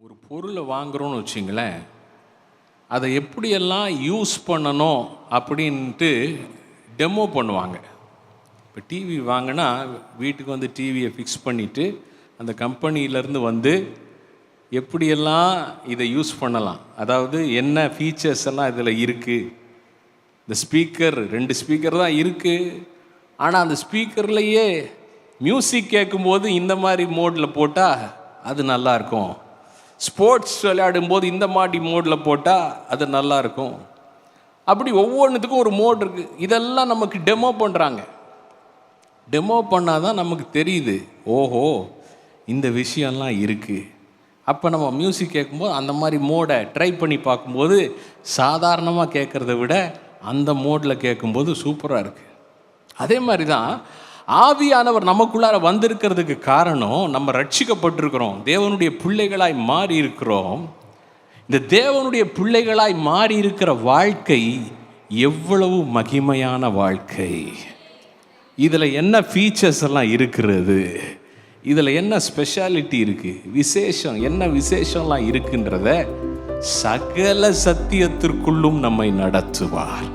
ஒரு பொருளை வாங்குகிறோன்னு வச்சுங்களேன், அதை எப்படியெல்லாம் யூஸ் பண்ணணும் அப்படின்ட்டு டெமோ பண்ணுவாங்க. இப்போ டிவி வாங்கினா வீட்டுக்கு வந்து டிவியை ஃபிக்ஸ் பண்ணிவிட்டு அந்த கம்பெனியிலேருந்து வந்து எப்படியெல்லாம் இதை யூஸ் பண்ணலாம், அதாவது என்ன ஃபீச்சர்ஸ் எல்லாம் இதில் இருக்குது. இந்த ஸ்பீக்கர் 2 ஸ்பீக்கர் தான் இருக்குது, ஆனால் அந்த ஸ்பீக்கர்லேயே மியூசிக் கேட்கும்போது இந்த மாதிரி மோடில் போட்டால் அது நல்லாயிருக்கும், ஸ்போர்ட்ஸ் விளையாடும்போது இந்த மாதிரி மோடில் போட்டால் அது நல்லாயிருக்கும். அப்படி ஒவ்வொன்றுத்துக்கும் ஒரு மோட் இருக்குது. இதெல்லாம் நமக்கு டெமோ பண்ணுறாங்க. டெமோ பண்ணால் தான் நமக்கு தெரியுது, ஓஹோ இந்த விஷயம்லாம் இருக்குது. அப்போ நம்ம மியூசிக் கேட்கும்போது அந்த மாதிரி மோடை ட்ரை பண்ணி பார்க்கும்போது சாதாரணமாக கேட்குறத விட அந்த மோடில் கேட்கும்போது சூப்பராக இருக்குது. அதே மாதிரி தான் ஆவியானவர் நமக்குள்ளார வந்திருக்கிறதுக்கு காரணம், நம்ம ரட்சிக்கப்பட்டிருக்கிறோம், தேவனுடைய பிள்ளைகளாய் மாறி இருக்கிறோம். இந்த தேவனுடைய பிள்ளைகளாய் மாறி இருக்கிற வாழ்க்கை எவ்வளவு மகிமையான வாழ்க்கை, இதில் என்ன ஃபீச்சர்ஸ் எல்லாம் இருக்கிறது, இதில் என்ன ஸ்பெஷாலிட்டி இருக்குது, விசேஷம் என்ன விசேஷம்லாம் இருக்குன்றத சகல சத்தியத்திற்குள்ளும் நம்மை நடத்துவார்.